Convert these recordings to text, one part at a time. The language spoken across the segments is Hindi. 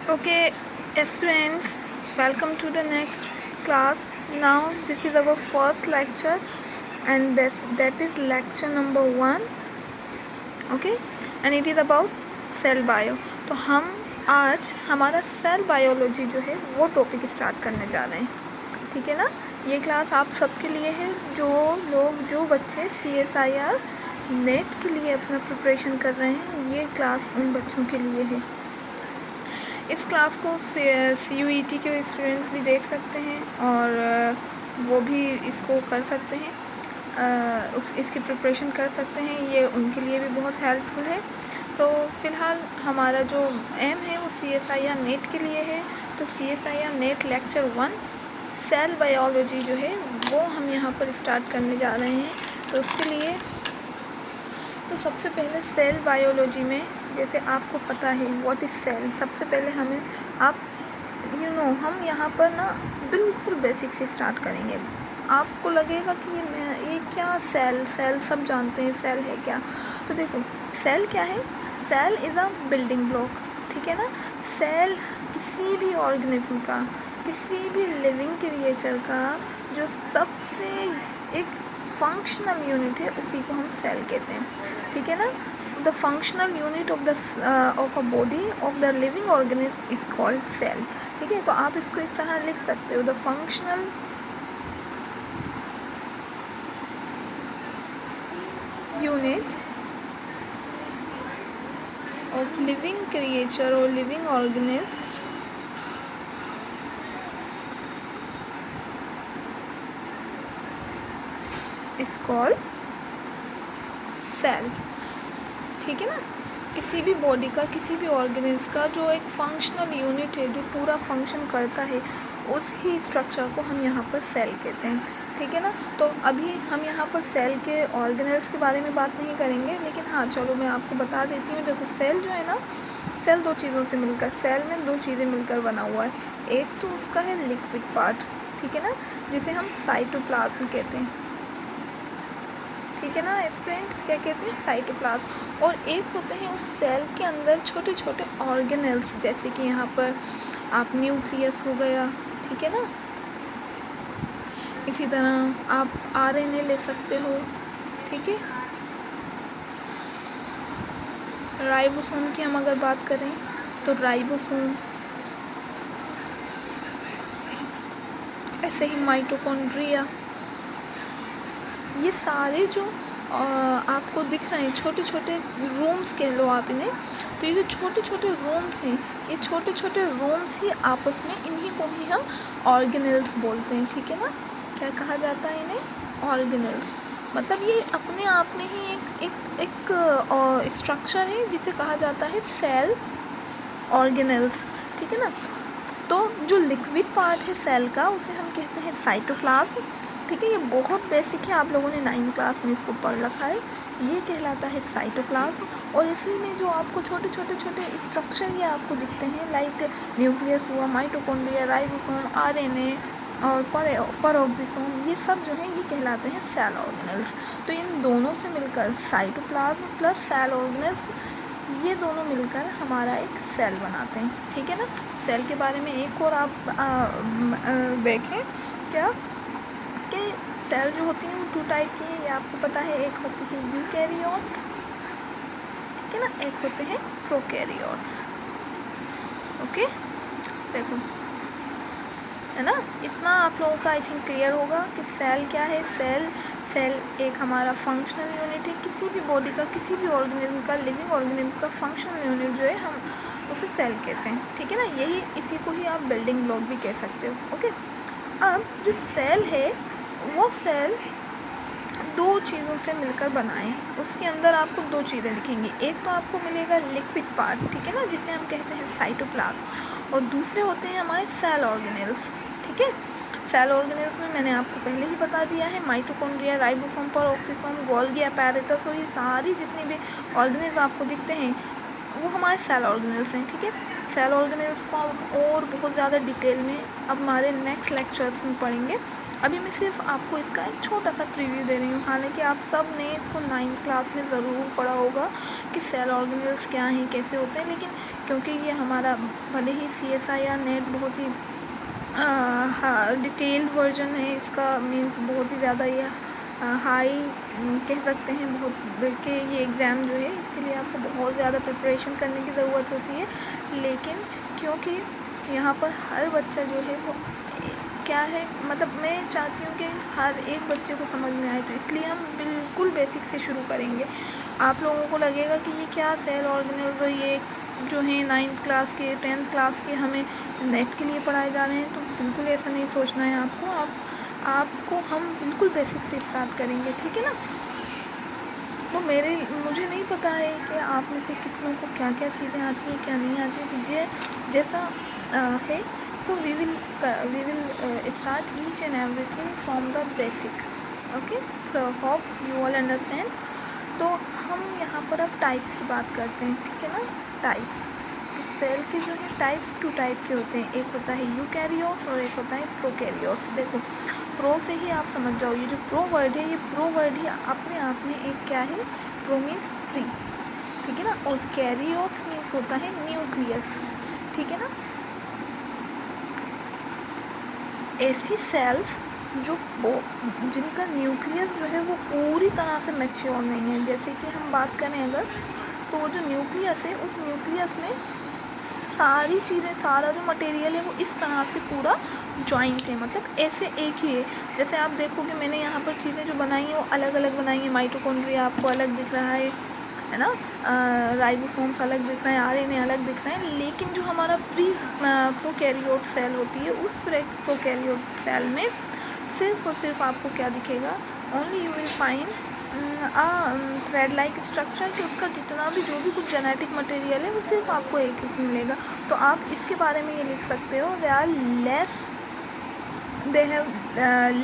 Okay, aspirants, welcome to the next class. Now, this is our first lecture, and that is lecture number 1. Okay, and it is about cell bio. तो हम आज हमारा सेल बायोलॉजी जो है वो टॉपिक स्टार्ट करने जा रहे हैं. ठीक है ना. ये क्लास आप सबके लिए है जो बच्चे CSIR नेट के लिए अपना प्रिपरेशन कर रहे हैं. ये क्लास उन बच्चों के लिए है. इस क्लास को CUET के स्टूडेंट्स भी देख सकते हैं और वो भी इसको कर सकते हैं, इसकी प्रिपरेशन कर सकते हैं. ये उनके लिए भी बहुत हेल्पफुल है. तो फ़िलहाल हमारा जो एम है वो CSIR नेट के लिए है. तो CSIR NET lecture 1 cell biology जो है वो हम यहाँ पर स्टार्ट करने जा रहे हैं. तो उसके लिए तो सबसे पहले सेल बायोलॉजी में जैसे आपको पता है व्हाट इज़ सेल. सबसे पहले हमें हम यहाँ पर ना बिल्कुल बेसिक से स्टार्ट करेंगे. आपको लगेगा कि ये क्या सेल सब जानते हैं सेल है क्या. तो देखो सेल क्या है. Cell is a building block. ठीक है ना. सेल किसी भी ऑर्गेनिज्म का, किसी भी लिविंग क्रिएचर का जो सबसे एक फंक्शनल यूनिट है उसी को हम सेल कहते हैं. ठीक है ना. The functional unit of a body of the living organism is called cell. ठीक है. तो आप इसको इस तरह लिख सकते हो. The functional unit of living creature और living organism is called cell. ठीक है ना. किसी भी बॉडी का, किसी भी ऑर्गेनिज्म का जो एक फंक्शनल यूनिट है, जो पूरा फंक्शन करता है, उस ही स्ट्रक्चर को हम यहाँ पर सेल कहते हैं. ठीक है ना. तो अभी हम यहाँ पर सेल के ऑर्गेनेल्स के बारे में बात नहीं करेंगे, लेकिन हाँ चलो मैं आपको बता देती हूँ. देखो सेल जो है ना, सेल दो चीज़ों से मिलकर, सेल में दो चीज़ें मिलकर बना हुआ है. एक तो उसका है लिक्विड पार्ट. ठीक है ना. जिसे हम साइटोप्लाज्म कहते हैं. ठीक है ना. फ्रेंड्स क्या कहते हैं, साइटोप्लाज्म. और एक होते हैं उस सेल के अंदर छोटे छोटे ऑर्गेनेल्स, जैसे कि यहाँ पर आप न्यूक्लियस हो गया. ठीक है ना. इसी तरह आप RNA ले सकते हो. ठीक है. राइबोसोम की हम अगर बात करें तो राइबोसोम, ऐसे ही माइटोकॉन्ड्रिया. ये सारे जो आपको दिख रहे हैं छोटे छोटे रूम्स कह लो आप इन्हें. तो ये जो छोटे छोटे रूम्स हैं, ये छोटे छोटे रूम्स ही आपस में, इन्हीं को ही हम ऑर्गेनेल्स बोलते हैं. ठीक है ना. क्या कहा जाता है इन्हें, ऑर्गेनेल्स. मतलब ये अपने आप में ही एक स्ट्रक्चर है जिसे कहा जाता है सेल ऑर्गेनेल्स. ठीक है ना. तो जो लिक्विड पार्ट है सेल का उसे हम कहते हैं साइटोप्लाज्म. ठीक है. ये बहुत बेसिक है, आप लोगों ने 9th क्लास में इसको पढ़ रखा है. ये कहलाता है साइटोप्लाज्म. और इसी में जो आपको छोटे छोटे स्ट्रक्चर ये आपको दिखते हैं, लाइक न्यूक्लियस हुआ, माइटोकॉन्ड्रिया, राइबोसोम, RNA और पेरोक्सिसोम, ये सब जो हैं ये कहलाते हैं सेल ऑर्गेनेल्स. तो इन दोनों से मिलकर साइटोप्लाज्म प्लस सेल ऑर्गेनेल्स, ये दोनों मिलकर हमारा एक सेल बनाते हैं. ठीक है ना. सेल के बारे में एक और आप देखें क्या कि सेल जो होती हैं वो 2 टाइप की हैं. ये आपको पता है. एक होती है यूकैरियोट्स. ठीक है ना. एक होते हैं प्रोकैरियोट्स. ओके. देखो है ना. इतना आप लोगों का आई थिंक क्लियर होगा कि सेल क्या है. सेल एक हमारा फंक्शनल यूनिट है. किसी भी बॉडी का, किसी भी ऑर्गेनिज्म का, लिविंग ऑर्गेनिज्म का फंक्शनल यूनिट जो है हम उसे सेल कहते हैं. ठीक है ना. यही इसी को ही आप बिल्डिंग ब्लॉक भी कह सकते हो. ओके. अब जो सेल है वो सेल दो चीज़ों से मिलकर बना है. उसके अंदर आपको दो चीज़ें दिखेंगी. एक तो आपको मिलेगा लिक्विड पार्ट. ठीक है ना. जिसे हम कहते हैं साइटोप्लाज्म. और दूसरे होते हैं हमारे सेल ऑर्गेनेल्स. ठीक है. सेल ऑर्गेनेल्स में मैंने आपको पहले ही बता दिया है, mitochondria, ribosome, peroxisome, Golgi apparatus, और ये सारी जितनी भी ऑर्गेनेल्स आपको दिखते हैं वो हमारे सेल ऑर्गेनेल्स हैं. ठीक है. सेल ऑर्गेनेल्स को हम और बहुत ज़्यादा डिटेल में अब हमारे नेक्स्ट लेक्चर्स में पढ़ेंगे. अभी मैं सिर्फ आपको इसका एक छोटा सा प्रीव्यू दे रही हूँ. हालांकि आप सब ने इसको 9th क्लास में ज़रूर पढ़ा होगा कि सेल ऑर्गेनेल्स क्या हैं, कैसे होते हैं, लेकिन क्योंकि ये हमारा भले ही CSI या नेट बहुत ही डिटेल्ड वर्जन है इसका, मीन्स बहुत ही ज़्यादा ये हाई कह सकते हैं बहुत कि ये एग्ज़ाम जो है इसके लिए आपको बहुत ज़्यादा प्रिपरेशन करने की ज़रूरत होती है। लेकिन क्योंकि यहाँ पर हर बच्चा जो है वो क्या है, मतलब मैं चाहती हूँ कि हर एक बच्चे को समझ में आए, तो इसलिए हम बिल्कुल बेसिक से शुरू करेंगे। आप लोगों को लगेगा कि ये क्या सेल ऑर्गेनेल ये जो है 9th क्लास के 10th क्लास के हमें नेट के लिए पढ़ाए जा रहे हैं, तो बिल्कुल ऐसा नहीं सोचना है आपको। आपको हम बिल्कुल बेसिक से स्टार्ट करेंगे, ठीक है ना। तो मुझे नहीं पता है कि आप में से कितनों को क्या क्या चीज़ें आती हैं क्या नहीं आती हैं, तो जैसा है तो we will start each and everything from the basic. Okay, so hope you all understand. तो हम यहाँ पर अब टाइप्स की बात करते हैं, ठीक है ना। टाइप्स, तो सेल के जो है टाइप्स 2 टाइप के होते हैं, एक होता है यूकैरियोट्स और एक होता है प्रोकैरियोट्स। देखो प्रो से ही आप समझ जाओ, ये जो प्रो वर्ड है, ये प्रो वर्ड ही अपने आप में एक क्या है, प्रो मीन्स 3, ठीक है ना। और कैरियोट्स मीन्स होता है न्यूक्लियस, ठीक है ना। ऐसी सेल्स जो जिनका न्यूक्लियस जो है वो पूरी तरह से मैच्योर नहीं है। जैसे कि हम बात करें अगर, तो वो जो न्यूक्लियस है उस न्यूक्लियस में सारी चीज़ें, सारा जो मटेरियल है वो इस तरह से पूरा जॉइंट है, मतलब ऐसे एक ही है। जैसे आप देखोगे मैंने यहाँ पर चीज़ें जो बनाई हैं वो अलग अलग बनाई हैं। माइटोकॉन्ड्रिया आपको अलग दिख रहा है ना, राइबोसोम्स अलग दिख रहे हैं, RNA अलग दिख रहे हैं। लेकिन जो हमारा प्रोकैरियोट सेल होती है, उस प्रोकैरियोट सेल में सिर्फ और सिर्फ आपको क्या दिखेगा, only you will find thread like structure, कि उसका जितना भी जो भी कुछ जेनेटिक मटेरियल है वो सिर्फ आपको एक ही मिलेगा। तो आप इसके बारे में ये लिख सकते हो, they have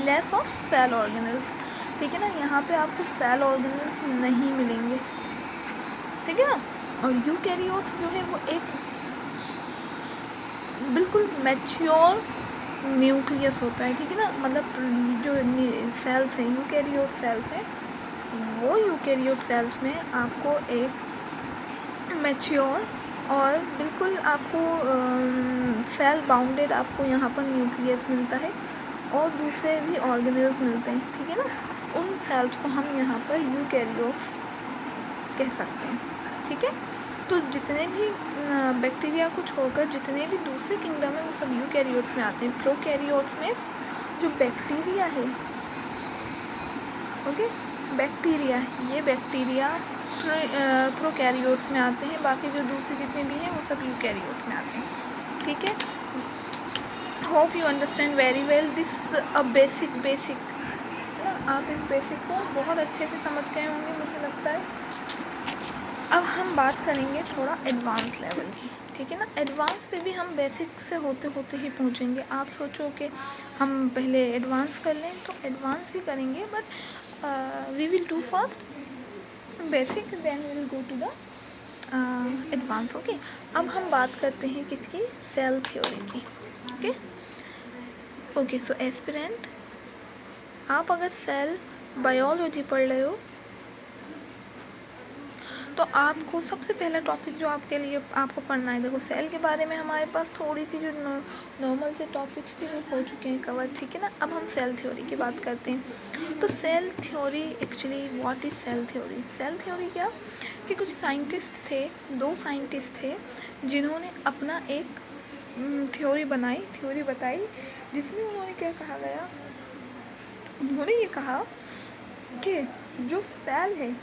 less of cell organelles, ठीक है ना। यहाँ पे आपको सेल ऑर्गेनल्स नहीं मिलेंगे, ठीक है ना। और यूकैरियोट्स जो है वो एक बिल्कुल मैच्योर न्यूक्लियस होता है, ठीक है ना। मतलब जो सेल्स हैं, यूकैरियोट सेल्स हैं, वो यूकैरियोट सेल्स में आपको एक मैच्योर और बिल्कुल आपको सेल बाउंडेड आपको यहाँ पर न्यूक्लियस मिलता है, और दूसरे भी ऑर्गेनेल्स मिलते हैं, ठीक है ना। उन सेल्स को हम यहाँ पर यूकैरियोट्स कह सकते हैं, ठीक है। तो जितने भी बैक्टीरिया को छोड़कर जितने भी दूसरे किंगडम है वो सब यूकैरियोट्स में आते हैं। प्रोकैरियोट्स में जो बैक्टीरिया है, ओके, बैक्टीरिया, ये बैक्टीरिया प्रोकैरियोट्स में आते हैं, बाकी जो दूसरे जितने भी हैं वो सब यूकैरियोट्स में आते हैं, ठीक है। Hope you understand very well this a basic. आप इस बेसिक को बहुत अच्छे से समझ गए होंगे मुझे लगता है। अब हम बात करेंगे थोड़ा एडवांस लेवल की, ठीक है ना। एडवांस पे भी हम बेसिक से होते होते ही पहुँचेंगे। आप सोचो कि हम पहले एडवांस कर लें, तो एडवांस भी करेंगे, but we will do first basic, then we will go to the advance, okay. अब हम बात करते हैं किसकी, सेल थ्योरी की, ओके। सो एस्पिरेंट, आप अगर सेल बायोलॉजी पढ़ रहे हो तो आपको सबसे पहला टॉपिक जो आपके लिए आपको पढ़ना है, देखो सेल के बारे में हमारे पास थोड़ी सी जो नॉर्मल से टॉपिक्स थे वो हो चुके हैं कवर, ठीक है ना। अब हम सेल थ्योरी की बात करते हैं। तो cell theory actually what is cell theory. Cell theory क्या, कि कुछ साइंटिस्ट थे, 2 साइंटिस्ट थे जिन्होंने अपना एक थ्योरी बताई, जिसमें उन्होंने क्या कहा गया, उन्होंने ये कहा कि जो सेल है,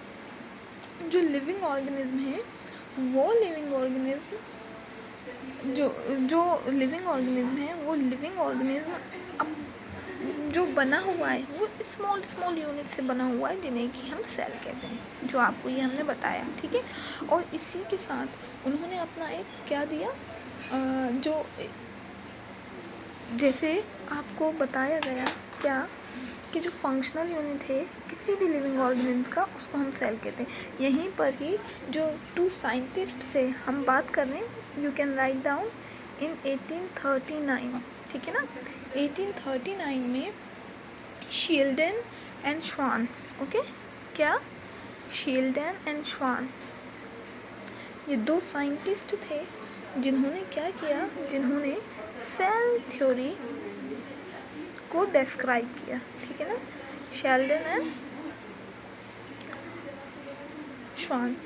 जो लिविंग ऑर्गेनिज्म है, वो लिविंग ऑर्गेनिज्म जो लिविंग ऑर्गेनिज्म है, वो लिविंग ऑर्गेनिज्म अब जो बना हुआ है वो स्मॉल यूनिट से बना हुआ है, जिन्हें कि हम सेल कहते हैं, जो आपको ये हमने बताया, ठीक है। और इसी के साथ उन्होंने अपना एक क्या दिया, जो जैसे आपको बताया गया क्या, कि जो फंक्शनल यूनिट है किसी भी लिविंग ऑर्गेनिज्म का, उसको हम सेल कहते हैं। यहीं पर ही जो 2 साइंटिस्ट थे हम बात कर रहे हैं, you can write down in 1839, ठीक है ना। 1839 में शील्डन एंड श्वान, ओके, क्या, शील्डन एंड श्वान, ये 2 साइंटिस्ट थे जिन्होंने क्या किया, जिन्होंने सेल थ्योरी को डिस्क्राइब किया, ठीक है ना, शेल्डन एंड श्वान,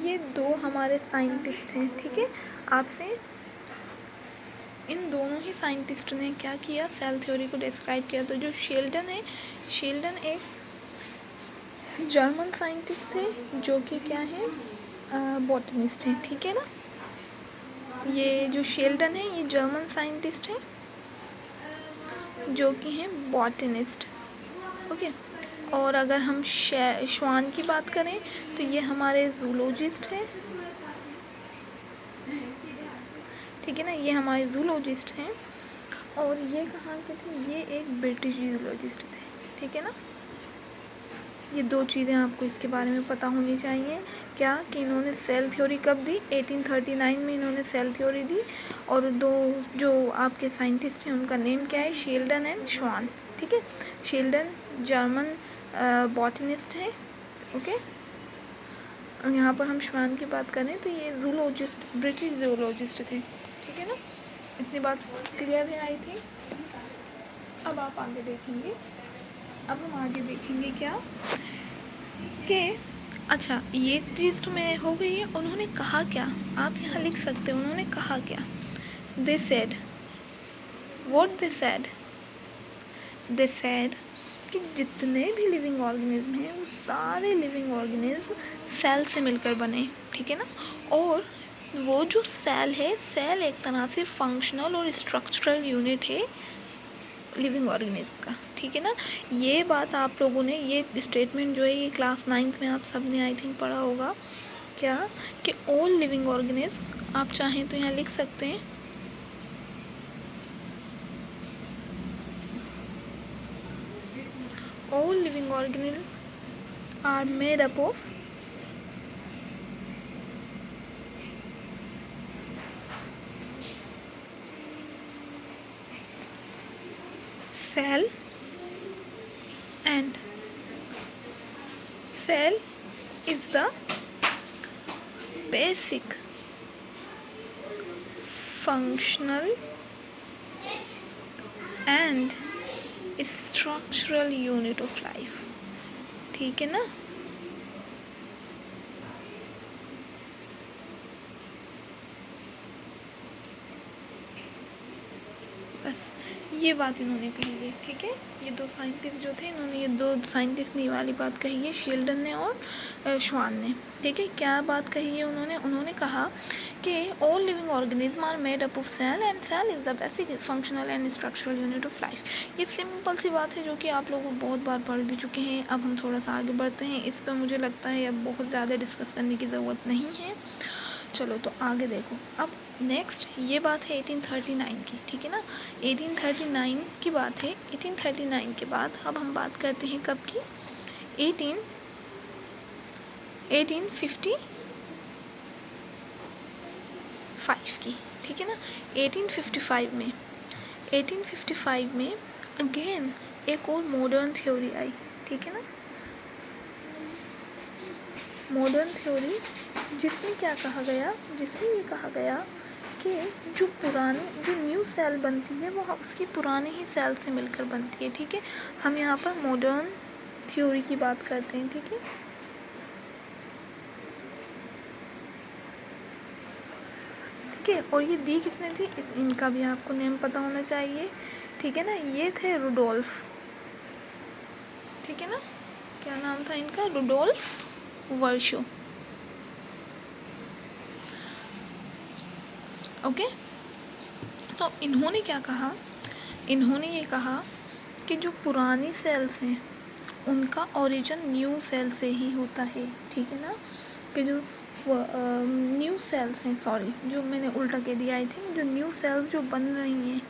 ये दो हमारे साइंटिस्ट हैं, ठीक है। आपसे इन दोनों ही साइंटिस्ट ने क्या किया, सेल थ्योरी को डिस्क्राइब किया। तो जो शेल्डन है, शेल्डन एक जर्मन साइंटिस्ट थे जो कि क्या है, बॉटनिस्ट हैं, ठीक है ना। ये जो शेल्डन है ये जर्मन साइंटिस्ट हैं जो कि हैं बॉटनिस्ट, ओके। और अगर हम श्वान की बात करें तो ये हमारे जूलॉजिस्ट हैं, ठीक है ना, ये हमारे जूलॉजिस्ट हैं। और ये कहाँ के थे, ये एक ब्रिटिश जूलॉजिस्ट थे, ठीक है ना। ये दो चीज़ें आपको इसके बारे में पता होनी चाहिए, क्या कि इन्होंने सेल थ्योरी कब दी, 1839 में इन्होंने सेल थ्योरी दी। और दो जो आपके साइंटिस्ट हैं उनका नेम क्या है, शेल्डन एंड श्वान, ठीक है। शेल्डन जर्मन बॉटनिस्ट है, ओके। और यहाँ पर हम श्वान की बात करें तो ये जूलॉजिस्ट, ब्रिटिश जूलॉजिस्ट थे, ठीक है ना। इतनी बात क्लियर है आई थिंक। अब आप आगे देखेंगे, अब हम आगे देखेंगे क्या कि अच्छा ये चीज़ तो मैं हो गई है, उन्होंने कहा क्या, आप यहाँ लिख सकते हैं उन्होंने कहा क्या। They said, what they said, they said कि जितने भी लिविंग ऑर्गेनिज्म हैं वो सारे लिविंग ऑर्गेनिज्म सेल से मिलकर बने, ठीक है ना। और वो जो सेल है, सेल एक तरह से फंक्शनल और स्ट्रक्चरल यूनिट है लिविंग ऑर्गेनिज्म का, ठीक है ना। ये बात आप लोगों ने, ये स्टेटमेंट जो है ये क्लास 9th में आप सब ने आई थिंक पढ़ा होगा, क्या कि ऑल लिविंग ऑर्गेनिज्म, आप चाहें तो यहाँ लिख सकते हैं all living organisms are made up of cell and cell is the basic functional and structural unit of life, ठीक है ना। बस ये बात इन्होंने कही है, ठीक है। ये दो साइंटिस्ट जो थे, इन्होंने ये दो साइंटिस्ट ने वाली बात कही है, शेल्डन ने और श्वान ने, ठीक है। क्या बात कही है उन्होंने कहा कि all living organism are made up of cell and cell is the basic functional and structural unit of life. ये सिंपल सी बात है जो कि आप लोग बहुत बार पढ़ भी चुके हैं। अब हम थोड़ा सा आगे बढ़ते हैं, इस पर मुझे लगता है अब बहुत ज़्यादा डिस्कस करने की ज़रूरत नहीं है। चलो तो आगे देखो, अब नेक्स्ट ये बात है 1839 की, ठीक है ना। 1839 की बात है। 1839 के बाद अब हम बात करते हैं कब की, 1855 की, ठीक है ना। 1855 में अगेन एक और मॉडर्न थ्योरी आई, ठीक है ना, मॉडर्न थ्योरी, जिसमें क्या कहा गया, जिसमें ये कहा गया कि जो न्यू सेल बनती है वो उसकी पुराने ही सेल से मिलकर बनती है, ठीक है। हम यहाँ पर मॉडर्न थ्योरी की बात करते हैं, ठीक है। ठीक है, और ये दी किसने थी, इनका भी आपको नेम पता होना चाहिए, ठीक है ना। ये थे रुडोल्फ, ठीक है ना, क्या नाम था इनका, रुडोल्फ वर्शो, ओके। तो इन्होंने क्या कहा, इन्होंने ये कहा कि जो पुरानी सेल्स हैं उनका ओरिजिन न्यू सेल से ही होता है, ठीक है ना। कि जो न्यू सेल्स हैं, सॉरी जो मैंने उल्टा कह दिया, आई थिंक जो न्यू सेल्स जो बन रही हैं,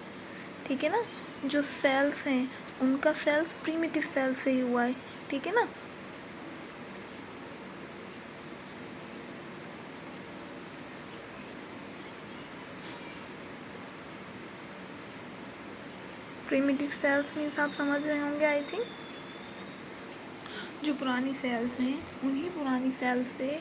ठीक है ना, जो सेल्स हैं उनका सेल्स प्रीमिटिव सेल से ही हुआ है, ठीक है ना। प्रीमिटिव सेल्स मीन्स आप समझ रहे होंगे आई थिंक, जो पुरानी सेल्स हैं उन्हीं पुरानी सेल्स से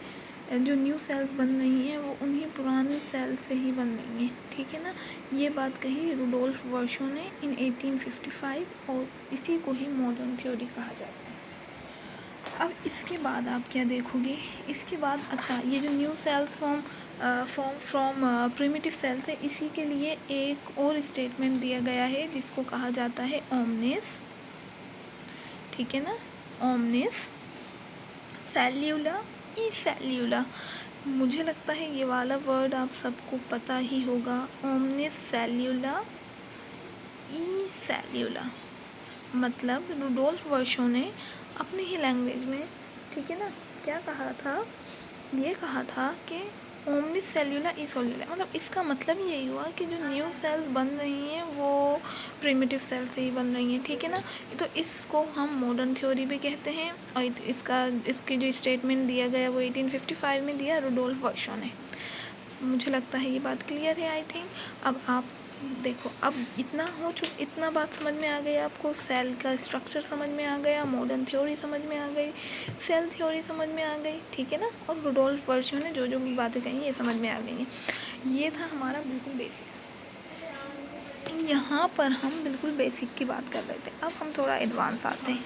जो न्यू सेल्स बन रही हैं वो उन्हीं पुराने सेल से ही बन रही हैं, ठीक है ना। ये बात कही रुडोल्फ वर्शो ने इन 1855 और इसी को ही मॉडर्न थ्योरी कहा जाता है। अब इसके बाद आप क्या देखोगे, इसके बाद अच्छा ये जो new cells form from primitive cells है, इसी के लिए एक और स्टेटमेंट दिया गया है जिसको कहा जाता है ओमनिस, ठीक है ना, ओमनिस सेल्यूला ई सेल्यूला। मुझे लगता है ये वाला वर्ड आप सबको पता ही होगा, ओमनिस सेल्यूला ई सेल्यूला। मतलब रुडोल्फ वर्शो ने अपनी ही लैंग्वेज में, ठीक है ना, क्या कहा था, ये कहा था कि ओमनिस सेल्यूला ई सेल्यूला, मतलब इसका मतलब यही हुआ कि जो न्यू सेल्स बन रही हैं वो प्रिमिटिव सेल से ही बन रही हैं, ठीक है ना। तो इसको हम मॉडर्न थ्योरी भी कहते हैं और इसकी जो स्टेटमेंट दिया गया वो 1855 में दिया रुडोल्फ वर्शो ने। मुझे लगता है ये बात क्लियर है आई थिंक। अब आप देखो, अब इतना बात समझ में आ गई आपको, सेल का स्ट्रक्चर समझ में आ गया, मॉडर्न थ्योरी समझ में आ गई, सेल थ्योरी समझ में आ गई, ठीक है ना, और रुडोल्फ वर्शो ने जो भी बातें कही ये समझ में आ गई हैं। ये था हमारा बिल्कुल बेसिक। यहाँ पर हम बिल्कुल बेसिक की बात कर रहे थे, अब हम थोड़ा एडवांस आते हैं।